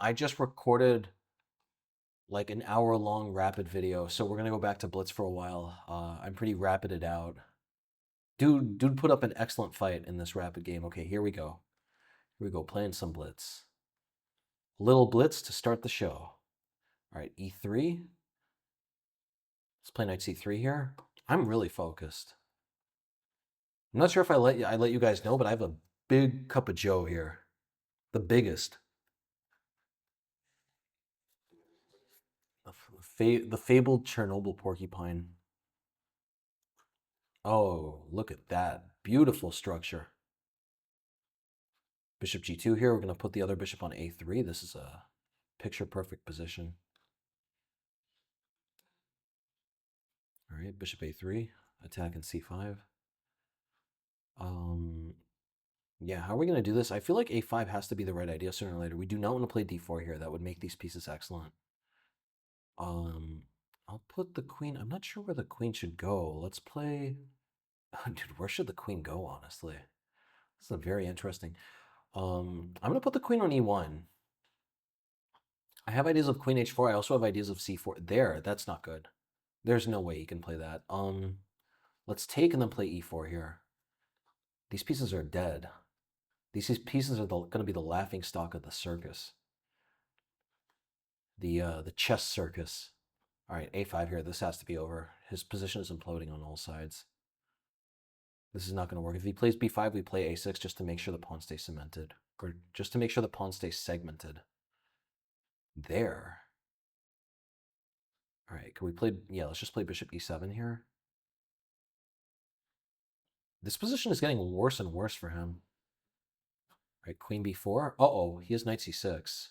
I just recorded like an hour-long rapid video, so we're gonna go back to Blitz for a while. I'm pretty rapided out. Dude put up an excellent fight in this rapid game. Okay, here we go. Here we go, playing some Blitz. Little Blitz to start the show. All right, E3. Let's play knight C3 here. I'm really focused. I'm not sure if I let you guys know, but I have a big cup of Joe here. The biggest. The fabled Chernobyl porcupine. Oh, look at that. Beautiful structure. Bishop G2 here. We're going to put the other bishop on A3. This is a picture-perfect position. All right, bishop A3. Attack in C5. Yeah, how are we going to do this? I feel like A5 has to be the right idea sooner or later. We do not want to play D4 here. That would make these pieces excellent. I'll put the queen. I'm not sure where the queen should go. Let's play... Dude, where should the queen go, honestly? This is very interesting. I'm going to put the queen on E1. I have ideas of queen H4. I also have ideas of C4. There, that's not good. There's no way he can play that. Let's take and then play E4 here. These pieces are dead. These pieces are going to be the laughing stock of the circus. The chess circus. All right, A5 here. This has to be over. His position is imploding on all sides. This is not going to work. If he plays B5, we play A6 just to make sure the pawn stays cemented. Or just to make sure the pawn stays segmented. There. All right, can we play... Yeah, let's just play bishop E7 here. This position is getting worse and worse for him. All right, queen B4. Uh-oh, he has knight C6.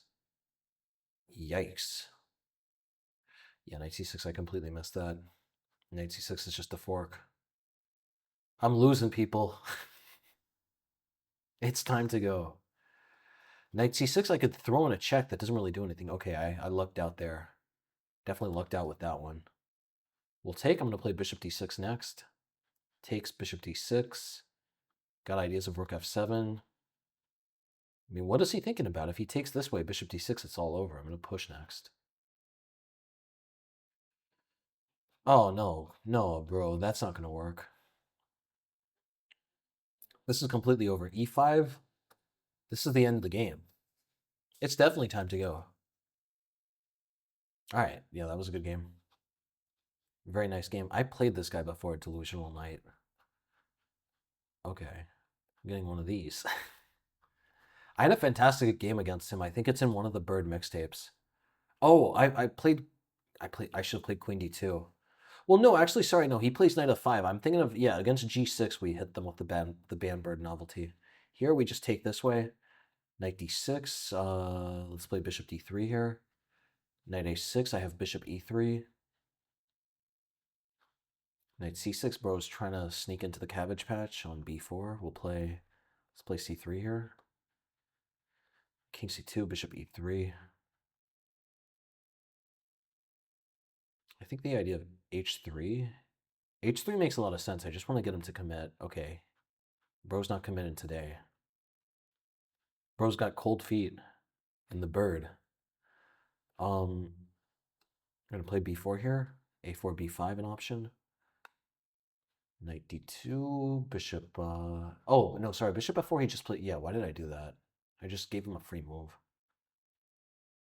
Yikes. Yeah, knight C6, I completely missed that. Knight C6 is just a fork. I'm losing, people. It's time to go. Knight C6, I could throw in a check. That doesn't really do anything. Okay, I lucked out there. Definitely lucked out with that one. We'll take. I'm going to play bishop D6 next. Takes bishop D6. Got ideas of rook F7. I mean, what is he thinking about? If he takes this way, bishop D6, it's all over. I'm going to push next. Oh, no. No, bro. That's not going to work. This is completely over. E5. This is the end of the game. It's definitely time to go. All right. Yeah, that was a good game. Very nice game. I played this guy before, Delusional Knight. Okay. I'm getting one of these. I had a fantastic game against him. I think it's in one of the Bird mixtapes. Oh, I should have played Queen D2. Well, no, actually, sorry, no, he plays Knight F5. I'm thinking of, yeah, against G6, we hit them with the band Bird novelty. Here, we just take this way. Knight D6. Let's play Bishop D3 here. Knight A6, I have Bishop E3. Knight C6, bro's trying to sneak into the Cabbage Patch on B4. Let's play C3 here. King C2, Bishop E3. I think the idea of H3. H3 makes a lot of sense. I just want to get him to commit. Okay. Bro's not committing today. Bro's got cold feet in the bird. I'm going to play B4 here. A4, B5 an option. Knight D2, bishop... Oh, no, sorry. Bishop F4, he just played... Yeah, why did I do that? I just gave him a free move.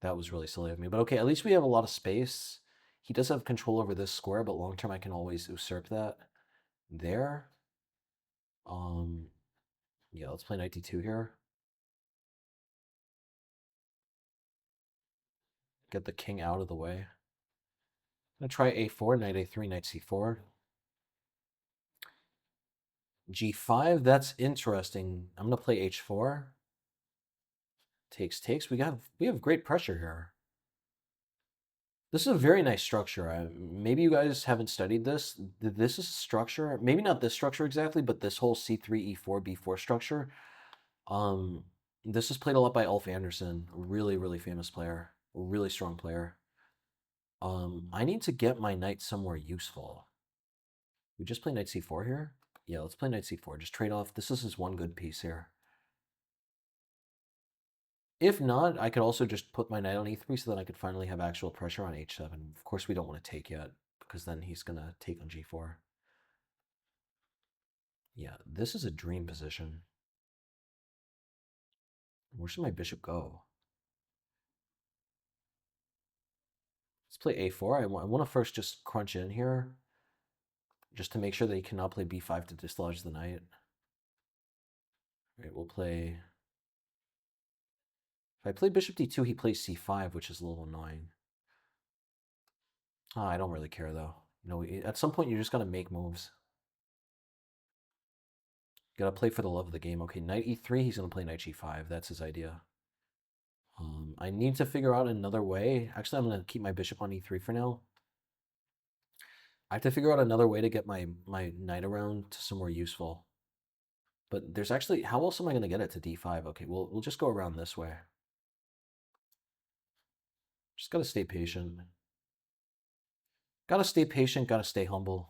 That was really silly of me. But okay, at least we have a lot of space. He does have control over this square, but long term I can always usurp that. There. Yeah, let's play Knight D2 here. Get the king out of the way. I'm going to try A4, Knight A3, Knight C4. G5, that's interesting. I'm going to play H4. Takes. We have great pressure here. This is a very nice structure. Maybe you guys haven't studied this. This is a structure, maybe not this structure exactly, but this whole C3, E4, B4 structure. This is played a lot by Ulf Andersson, a really, really famous player, a really strong player. I need to get my knight somewhere useful. We just play Knight C4 here? Yeah, let's play Knight C4. Just trade off. This is his one good piece here. If not, I could also just put my knight on e3 so that I could finally have actual pressure on h7. Of course, we don't want to take yet, because then he's going to take on g4. Yeah, this is a dream position. Where should my bishop go? Let's play a4. I want to first just crunch in here, just to make sure that he cannot play b5 to dislodge the knight. All right, we'll play... If I play bishop d2, he plays c5, which is a little annoying. I don't really care, though. You know, at some point, you just got to make moves. Got to play for the love of the game. Okay, knight e3, he's going to play knight g5. That's his idea. I need to figure out another way. Actually, I'm going to keep my bishop on e3 for now. I have to figure out another way to get my knight around to somewhere useful. But there's actually... How else am I going to get it to d5? Okay, we'll just go around this way. Just got to stay patient. Got to stay patient, got to stay humble.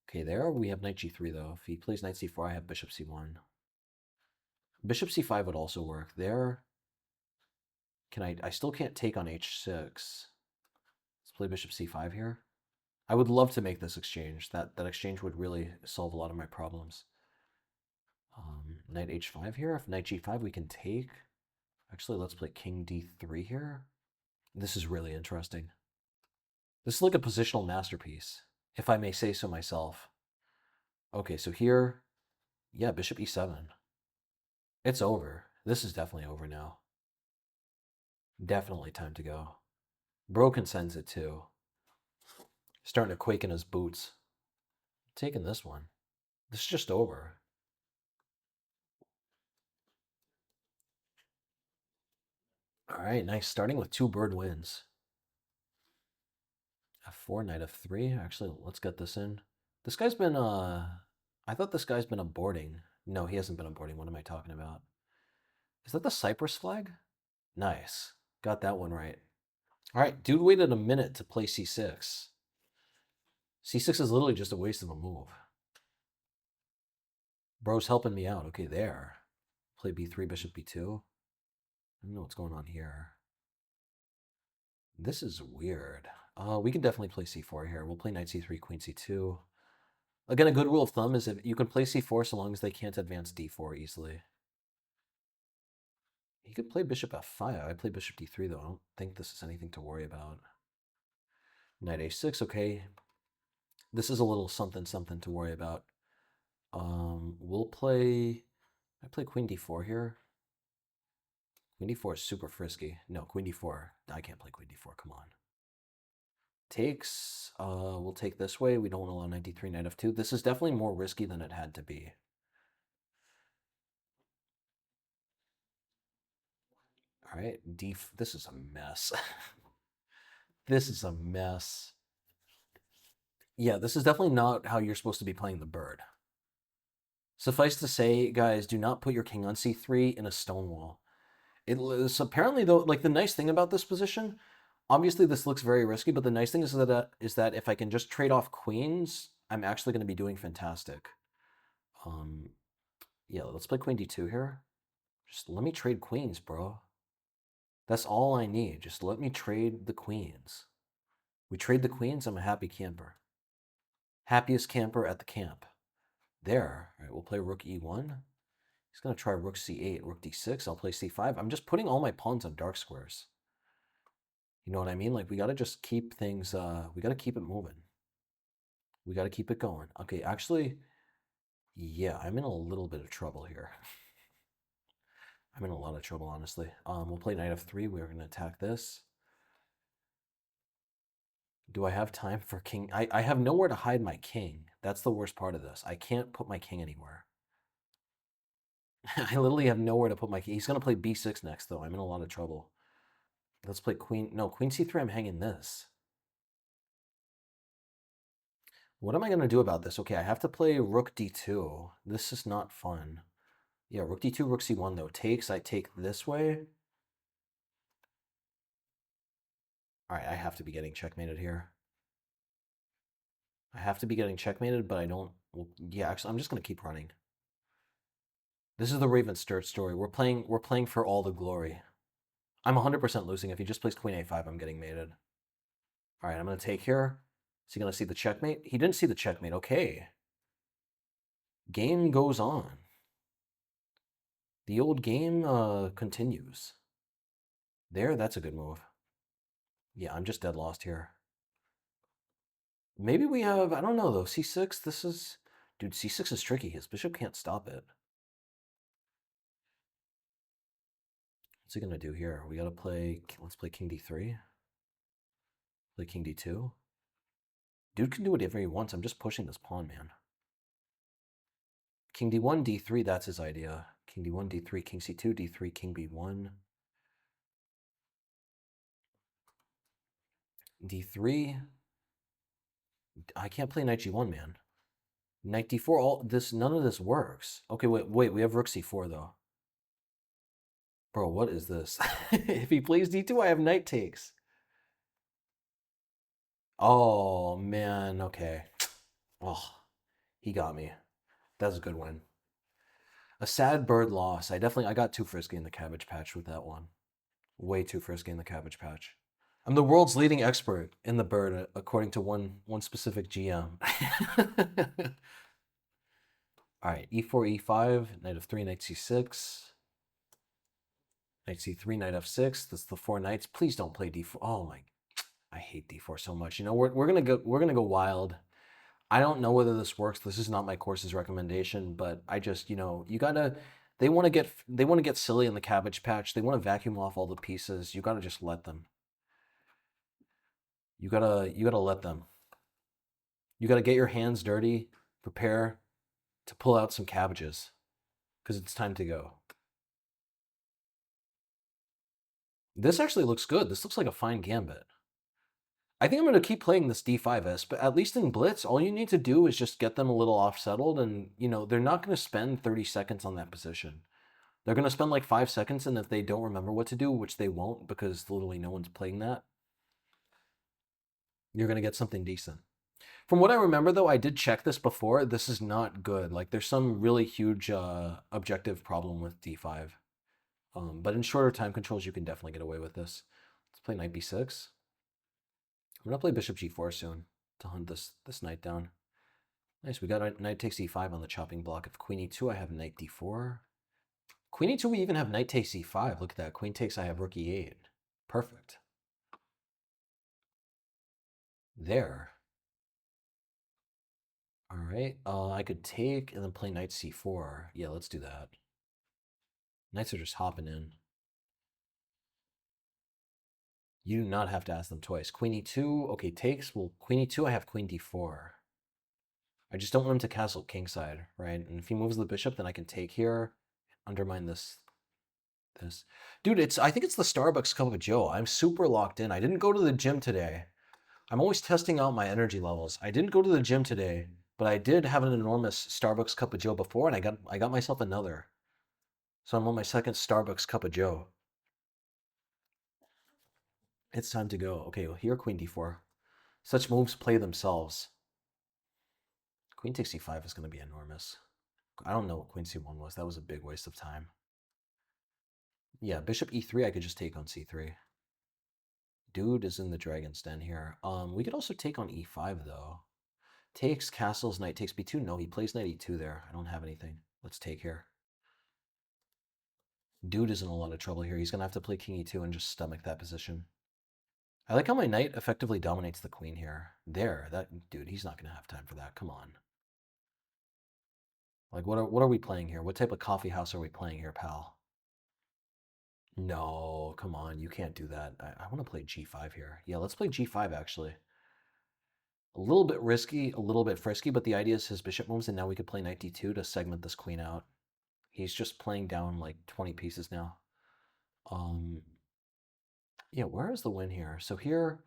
Okay, there we have knight g3, though. If he plays knight c4, I have bishop c1. Bishop c5 would also work. There... I still can't take on h6. Let's play bishop c5 here. I would love to make this exchange. That exchange would really solve a lot of my problems. Knight h5 here. If knight g5, we can take. Actually, let's play king d3 here. This is really interesting. This is like a positional masterpiece, if I may say so myself. Okay, so here, yeah, bishop e7. It's over. This is definitely over now. Definitely time to go. Broken sends it too. Starting to quake in his boots. Taking this one. This is just over. All right, nice. Starting with 2 bird wins. f4, knight f3. Actually, let's get this in. This guy's been, I thought this guy's been aborting. No, he hasn't been aborting. What am I talking about? Is that the Cyprus flag? Nice. Got that one right. All right, dude waited a minute to play c6. c6 is literally just a waste of a move. Bro's helping me out. Okay, there. Play b3, bishop b2. I don't know what's going on here. This is weird. We can definitely play c4 here. We'll play knight c3, queen c2. Again, a good rule of thumb is if you can play c4 so long as they can't advance d4 easily. He could play bishop f5. I play bishop d3, though. I don't think this is anything to worry about. Knight a6, okay. This is a little something to worry about. We'll play... I play queen d4 here. Queen d4 is super frisky. No, queen d4. I can't play queen d4. Come on. Takes. We'll take this way. We don't want to allow knight d3, knight f2. This is definitely more risky than it had to be. All right, this is a mess. This is a mess. Yeah, this is definitely not how you're supposed to be playing the bird. Suffice to say, guys, do not put your king on c3 in a stone wall. It's apparently, though, like the nice thing about this position, obviously this looks very risky, but the nice thing is that if I can just trade off queens, I'm actually going to be doing fantastic. Yeah, let's play queen d2 here. Just let me trade queens, bro. That's all I need. Just let me trade the queens. We trade the queens, I'm a happy camper. Happiest camper at the camp. There. All right, we'll play rook e1. He's going to try rook c8, rook d6. I'll play c5. I'm just putting all my pawns on dark squares. You know what I mean? Like, we got to just keep things, we got to keep it moving. We got to keep it going. Okay, actually, yeah, I'm in a little bit of trouble here. I'm in a lot of trouble, honestly. We'll play knight f3. We're going to attack this. Do I have time for king? I have nowhere to hide my king. That's the worst part of this. I can't put my king anywhere. I literally have nowhere to put my king. He's going to play b6 next, though. I'm in a lot of trouble. Let's play queen. No, queen c3, I'm hanging this. What am I going to do about this? Okay, I have to play rook d2. This is not fun. Yeah, rook d2, rook c1, though. Takes, I take this way. All right, I have to be getting checkmated here. I have to be getting checkmated, but I don't... Well, yeah, actually, I'm just going to keep running. This is the Raven Sturt story. We're playing for all the glory. I'm 100% losing. If he just plays Queen A5, I'm getting mated. All right, I'm going to take here. Is he going to see the checkmate? He didn't see the checkmate. Okay. Game goes on. The old game continues. There, that's a good move. Yeah, I'm just dead lost here. Maybe we have, I don't know though, C6, this is, dude, C6 is tricky. His bishop can't stop it. What's he gonna do here? We gotta play, let's play King D3. Play King D2. Dude can do whatever he wants. I'm just pushing this pawn, man. King D1, D3, that's his idea. King D1, D3, King C2, D3, King B1. D3. I can't play Knight G1, man. Knight D4, all this, none of this works. Okay, wait, we have Rook C4 though. Bro, what is this? If he plays D2, I have knight takes. Oh, man, okay. Oh, he got me. That's a good win. A sad bird loss. I got too frisky in the Cabbage Patch with that one. Way too frisky in the Cabbage Patch. I'm the world's leading expert in the bird, according to one specific GM. All right, E4, E5, knight f3, knight C6. Knight C3, knight F6. That's the 4 knights. Please don't play D4. Oh my, I hate D4 so much. You know, we're gonna go wild. I don't know whether this works. This is not my course's recommendation, but I just, you know, you gotta. They want to get silly in the Cabbage Patch. They want to vacuum off all the pieces. You gotta just let them. You gotta let them. You gotta get your hands dirty. Prepare to pull out some cabbages, because it's time to go. This actually looks good. This looks like a fine gambit. I think I'm going to keep playing this D5S, but at least in Blitz, all you need to do is just get them a little off-settled, and, you know, they're not going to spend 30 seconds on that position. They're going to spend like 5 seconds, and if they don't remember what to do, which they won't because literally no one's playing that, you're going to get something decent. From what I remember, though, I did check this before. This is not good. Like, there's some really huge objective problem with D5. But in shorter time controls, you can definitely get away with this. Let's play knight b6. I'm gonna play bishop g4 soon to hunt this knight down. Nice, we got knight takes e5 on the chopping block. If queen e2, I have knight d4. Queen e2, we even have knight takes e5. Look at that. Queen takes, I have rook e8. Perfect. There. All right, I could take and then play knight c4. Yeah, let's do that. Knights are just hopping in. You do not have to ask them twice. Queen e2, okay, takes. Well, queen e2, I have queen d4. I just don't want him to castle kingside, right? And if he moves the bishop, then I can take here, undermine this. Dude, I think it's the Starbucks cup of joe. I'm super locked in. I didn't go to the gym today. I'm always testing out my energy levels. I didn't go to the gym today, but I did have an enormous Starbucks cup of joe before, and I got myself another. So I'm on my second Starbucks cup of joe. It's time to go. Okay, well, here, queen d4. Such moves play themselves. Queen takes c5 is going to be enormous. I don't know what queen c1 was. That was a big waste of time. Yeah, bishop e3, I could just take on c3. Dude is in the dragon's den here. We could also take on e5, though. Takes, castles, knight takes b2. No, he plays knight e2 there. I don't have anything. Let's take here. Dude is in a lot of trouble here. He's going to have to play king e2 and just stomach that position. I like how my knight effectively dominates the queen here. There, that dude, he's not going to have time for that. Come on. Like, what are we playing here? What type of coffee house are we playing here, pal? No, come on. You can't do that. I want to play g5 here. Yeah, let's play g5, actually. A little bit risky, a little bit frisky, but the idea is his bishop moves, and now we could play knight d2 to segment this queen out. He's just playing down like 20 pieces now. Yeah, where is the win here? So here,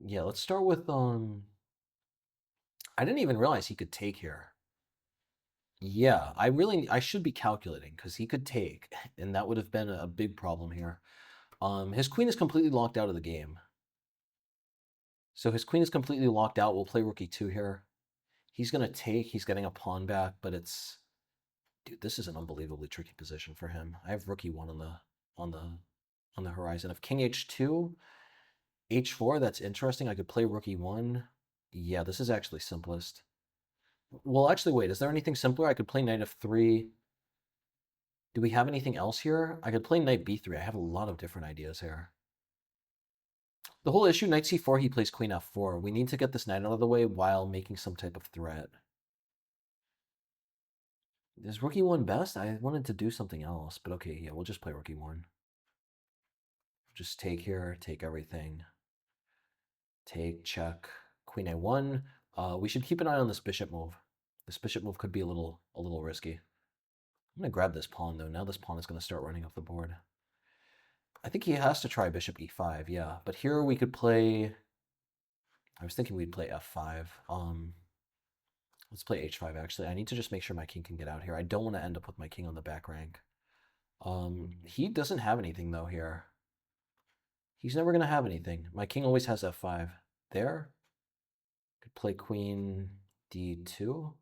yeah, let's start with, I didn't even realize he could take here. Yeah, I should be calculating because he could take, and that would have been a big problem here. His queen is completely locked out of the game. So his queen is completely locked out. We'll play rook e2 here. He's going to take. He's getting a pawn back, but it's Dude, this is an unbelievably tricky position for him. I have rook e1 on the on the horizon. If king h2, h4, that's interesting. I could play rook e1. Yeah, this is actually simplest. Well, actually, wait. Is there anything simpler? I could play knight f3. Do we have anything else here? I could play knight b3. I have a lot of different ideas here. The whole issue, knight c4, he plays queen f4. We need to get this knight out of the way while making some type of threat. Is rook e1 best? I wanted to do something else, but okay, yeah, we'll just play rook e1. Just take here, take everything. Take, check, queen a1. We should keep an eye on this bishop move. This bishop move could be a little risky. I'm going to grab this pawn, though. Now this pawn is going to start running off the board. I think he has to try bishop e5, yeah. But here we could play... I was thinking we'd play f5. Let's play h5, actually. I need to just make sure my king can get out here. I don't want to end up with my king on the back rank. He doesn't have anything, though, here. He's never going to have anything. My king always has f5. There. Could play queen d2.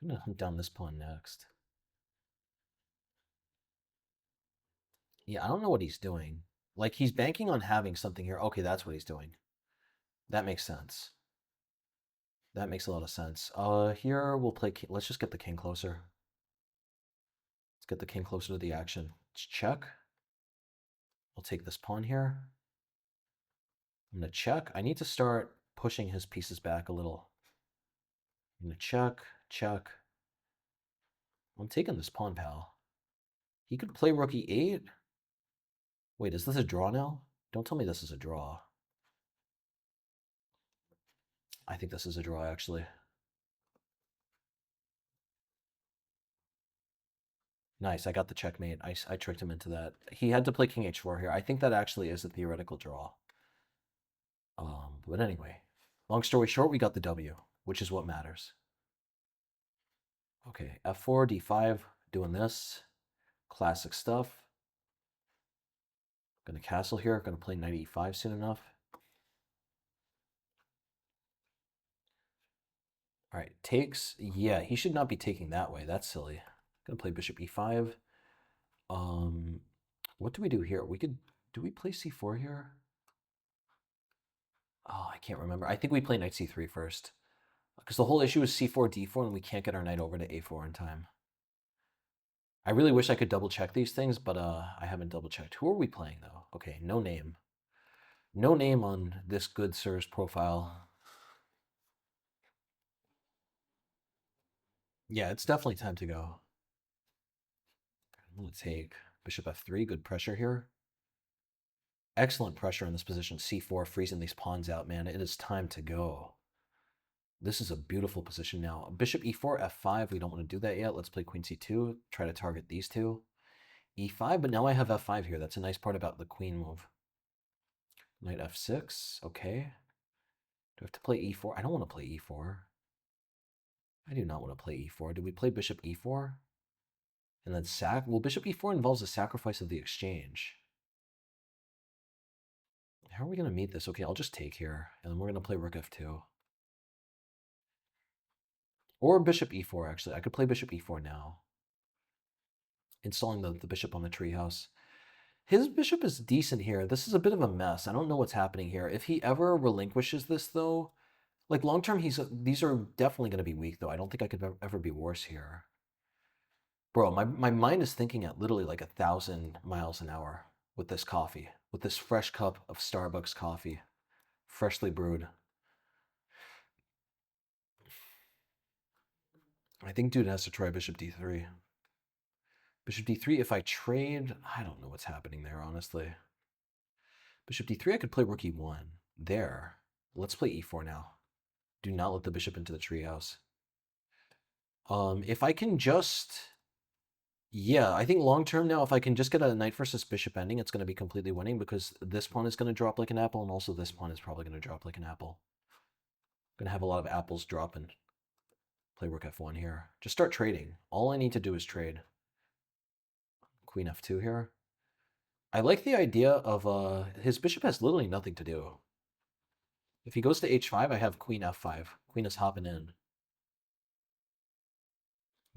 I'm going to hunt down this pawn next. Yeah, I don't know what he's doing. Like, he's banking on having something here. Okay, that's what he's doing. That makes sense. That makes a lot of sense. Here we'll play... Let's just get the king closer. Let's get the king closer to the action. Let's check. We'll take this pawn here. I'm going to check. I need to start pushing his pieces back a little. I'm going to check, check. I'm taking this pawn, pal. He could play rook e8. Wait, is this a draw now? Don't tell me this is a draw. I think this is a draw, actually. Nice, I got the checkmate. I tricked him into that. He had to play king h4 here. I think that actually is a theoretical draw. But anyway, long story short, we got the W, which is what matters. Okay, f4, d5, doing this. Classic stuff. Gonna castle here, gonna play knight e5 soon enough. All right, takes. Yeah, he should not be taking that way. That's silly. Gonna play bishop e5. What do we do here? Do we play c4 here? Oh, I can't remember. I think we play knight c3 first. Because the whole issue is c4, d4, and we can't get our knight over to a4 in time. I really wish I could double check these things, but I haven't double checked. Who are we playing, though? Okay, no name. No name on this good sir's profile. Yeah, it's definitely time to go. I'm going to take bishop f3. Good pressure here. Excellent pressure in this position. c4, freezing these pawns out, man. It is time to go. This is a beautiful position now. Bishop e4, f5. We don't want to do that yet. Let's play queen c2. Try to target these two. e5, but now I have f5 here. That's a nice part about the queen move. Knight f6. Okay. Do I have to play e4? I don't want to play e4. I do not want to play e4. Do we play bishop e4? And then sack? Well, bishop e4 involves the sacrifice of the exchange. How are we going to meet this? Okay, I'll just take here. And then we're going to play rook f2. Or bishop e4, actually. I could play bishop e4 now. Installing the bishop on the treehouse. His bishop is decent here. This is a bit of a mess. I don't know what's happening here. If he ever relinquishes this, though, like long term, these are definitely going to be weak, though. I don't think I could ever be worse here. Bro, my mind is thinking at literally like 1,000 miles an hour with this coffee, with this fresh cup of Starbucks coffee, freshly brewed. I think dude has to try bishop d3. Bishop d3, if I trade, I don't know what's happening there, honestly. Bishop d3, I could play rook e1. There. Let's play e4 now. Do not let the bishop into the treehouse. If I can just... Yeah, I think long term now, if I can just get a knight versus bishop ending, it's going to be completely winning because this pawn is going to drop like an apple, and also this pawn is probably going to drop like an apple. I'm going to have a lot of apples dropping. Play rook f1 here. Just start trading. All I need to do is trade. Queen f2 here. I like the idea of his bishop has literally nothing to do. If he goes to h5, I have queen f5. Queen is hopping in.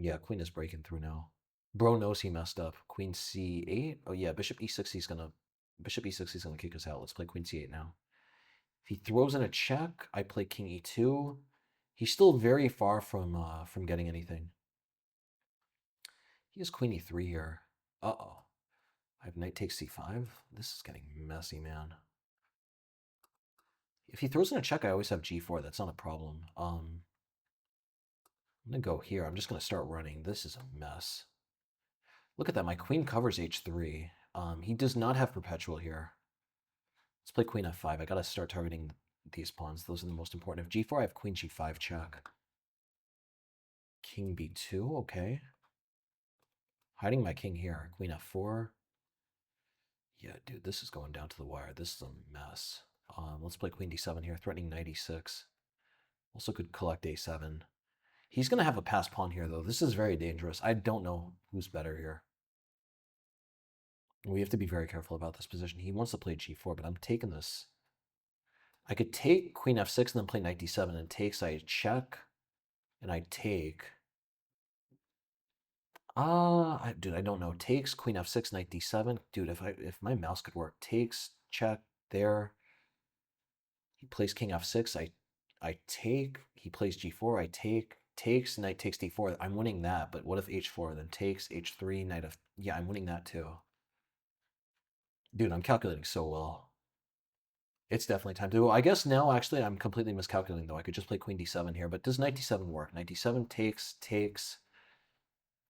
Yeah, queen is breaking through now. Bro knows he messed up. Queen c8. Oh yeah, bishop e6. Bishop e6. He's gonna kick us out. Let's play queen c8 now. If he throws in a check, I play king e2. He's still very far from getting anything. He has queen e3 here. Uh-oh. I have knight takes c5. This is getting messy, man. If he throws in a check, I always have g4. That's not a problem. I'm gonna go here. I'm just gonna start running. This is a mess. Look at that. My queen covers h3. He does not have perpetual here. Let's play queen f5. I gotta start targeting these pawns. Those are the most important. If g4, I have queen g5 check. King b2, okay. Hiding my king here. Queen f4. Yeah, dude, this is going down to the wire. This is a mess. Let's play queen d7 here, threatening knight e6. Also could collect a7. He's going to have a passed pawn here, though. This is very dangerous. I don't know who's better here. We have to be very careful about this position. He wants to play g4, but I'm taking this. I could take queen f6 and then play knight d7 and takes. I check, and I take. Dude, I don't know. Takes, queen f6, knight d7. Dude, if my mouse could work. Takes, check, there. He plays king f6. I take. He plays g4. I take. Takes, knight takes d4. I'm winning that, but what if h4? Then takes, h3, knight f... Yeah, I'm winning that too. Dude, I'm calculating so well. It's definitely time to go. I guess now, actually, I'm completely miscalculating, though. I could just play queen d7 here, but does knight d7 work? Knight d7 takes, takes...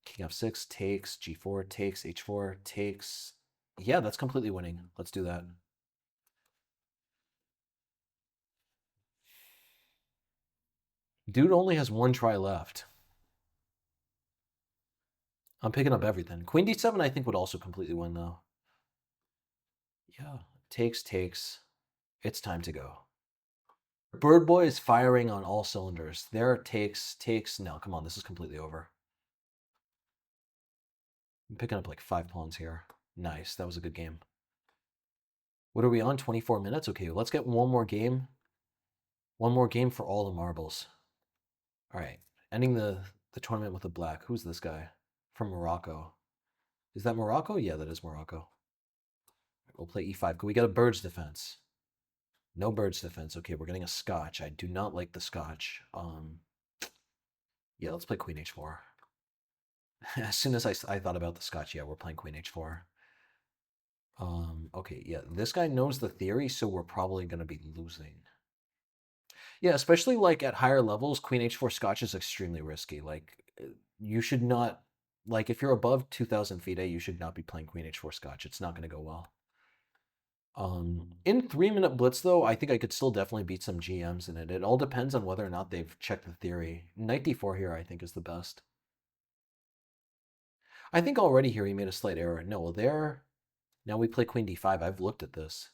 King f6 takes, g4 takes, h4 takes. Yeah, that's completely winning. Let's do that. Dude only has one try left. I'm picking up everything. Queen d7 I think would also completely win, though. Yeah, takes, takes. It's time to go. Bird Boy is firing on all cylinders. There takes, takes. No, come on, this is completely over. I'm picking up like 5 pawns here. Nice, that was a good game. What are we on? 24 minutes? Okay, let's get one more game. One more game for all the marbles. All right, ending the tournament with a black. Who's this guy? From Morocco. Is that Morocco? Yeah, that is Morocco. We'll play e5. Can we get a bird's defense? No bird's defense. Okay, we're getting a Scotch. I do not like the Scotch. Yeah, let's play queen h4. As soon as I thought about the Scotch, yeah, we're playing queen h4. Okay, yeah, this guy knows the theory, so we're probably going to be losing. Yeah, especially like at higher levels, queen h4 Scotch is extremely risky. Like, you should not, like, if you're above 2,000 FIDE, you should not be playing queen h4 Scotch. It's not going to go well. In 3-minute blitz, though, I think I could still definitely beat some GMs in it. It all depends on whether or not they've checked the theory. Knight d4 here, I think, is the best. I think already here he made a slight error. No, well, there, now we play queen d5. I've looked at this.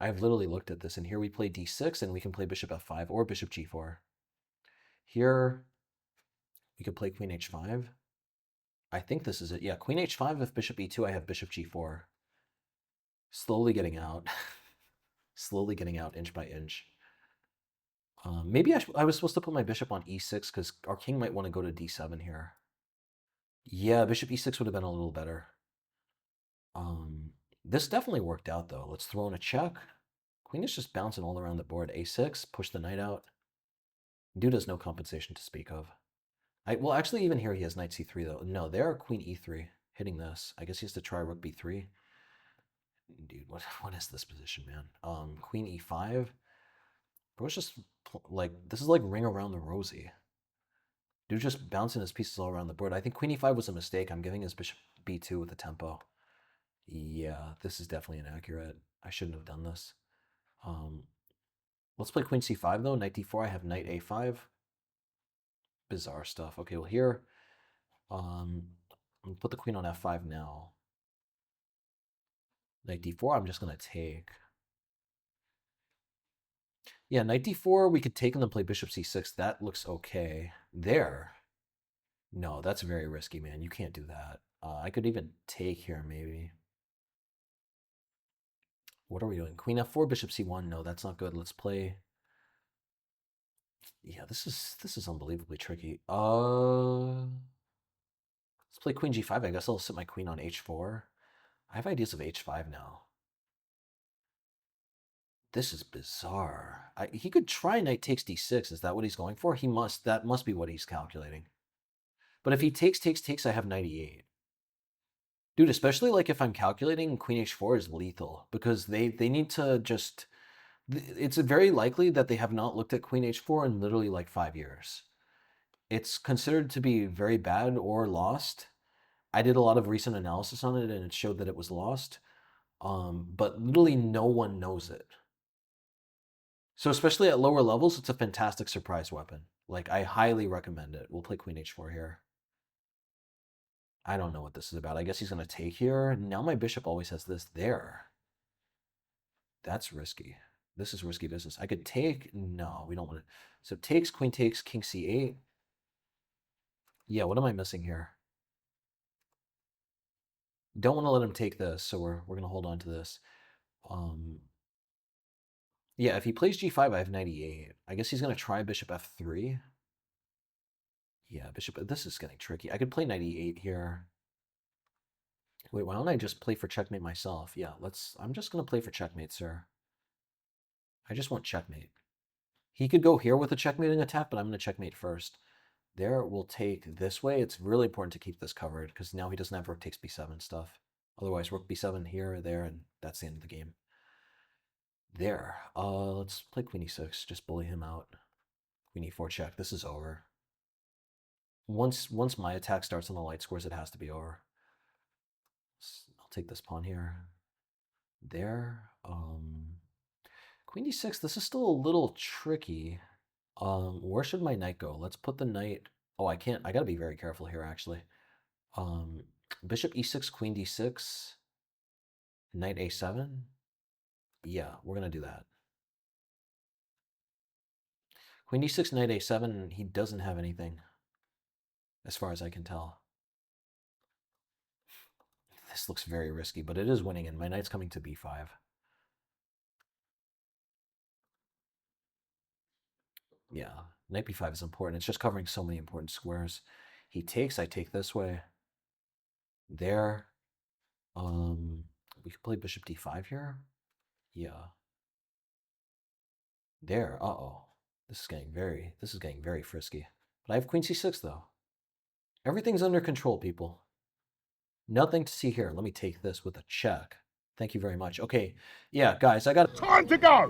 I've literally looked at this, and here we play d6, and we can play bishop f5 or bishop g4. Here, we could play queen h5. I think this is it. Yeah, queen h5. If bishop e2, I have bishop g4. Slowly getting out. Slowly getting out inch by inch. Maybe I was supposed to put my bishop on e6 because our king might want to go to d7 here. Yeah, bishop e6 would have been a little better. This definitely worked out, though. Let's throw in a check. Queen is just bouncing all around the board. a6, push the knight out. Dude has no compensation to speak of. Well, actually, even here he has knight c3, though. No, there, queen e3, hitting this. I guess he has to try rook b3. Dude, what is this position, man? Queen e5. Bro's just, like, this is like Ring Around the Rosie. Dude just bouncing his pieces all around the board. I think queen e5 was a mistake. I'm giving his bishop b2 with the tempo. Yeah, this is definitely inaccurate. I shouldn't have done this. Let's play queen c5, though. Knight d4, I have knight a5. Bizarre stuff. Okay, well, here, I'm going to put the queen on f5 now. Knight d4, I'm just going to take. Yeah, knight d4, we could take and then play bishop c6. That looks okay. There. No, that's very risky, man. You can't do that. I could even take here, maybe. What are we doing? Queen f4, bishop c1. No, that's not good. Let's play. Yeah, this is unbelievably tricky. Let's play queen g5. I guess I'll sit my queen on h4. I have ideas of h5 now. This is bizarre. He could try knight takes d6. Is that what he's going for? He must. That must be what he's calculating. But if he takes, I have knight e8. Dude, especially like if I'm calculating, queen h4 is lethal because they need to just... It's very likely that they have not looked at queen h4 in literally like 5 years. It's considered to be very bad or lost. I did a lot of recent analysis on it and it showed that it was lost. But literally no one knows it. So especially at lower levels, it's a fantastic surprise weapon. Like, I highly recommend it. We'll play queen h4 here. I don't know what this is about. I guess he's going to take here. Now my bishop always has this there. That's risky. This is risky business. I could take... No, we don't want to... So takes, queen takes, king c8. Yeah, what am I missing here? Don't want to let him take this, so we're going to hold on to this. Yeah, if he plays g5, I have knight e8. I guess he's going to try bishop f3. Yeah, bishop... This is getting tricky. I could play knight e8 here. Wait, why don't I just play for checkmate myself? Yeah, let's... I'm just going to play for checkmate, sir. I just want checkmate. He could go here with a checkmating attack, but I'm going to checkmate first. There, we'll take this way. It's really important to keep this covered, because now he doesn't have rook takes b7 stuff. Otherwise, rook b7 here or there, and that's the end of the game. There. Let's play queen e6. Just bully him out. Queen e4 check. This is over. Once my attack starts on the light squares, it has to be over. I'll take this pawn here. There. Queen d6. This is still a little tricky. Where should my knight go? Let's put the knight... Oh, I can't. I gotta be very careful here, actually. Bishop e6, queen d6, knight a7. Yeah, we're gonna do that. Queen d6, knight a7. He doesn't have anything, as far as I can tell. This looks very risky, but it is winning, and my knight's coming to b5. Yeah, knight b5 is important. It's just covering so many important squares. He takes, I take this way. There. We could play bishop d5 here. Yeah. There. Uh-oh. This is getting very frisky. But I have queen c6 though. Everything's under control, people. Nothing to see here. Let me take this with a check. Thank you very much. Okay. Yeah, guys, I got time to go.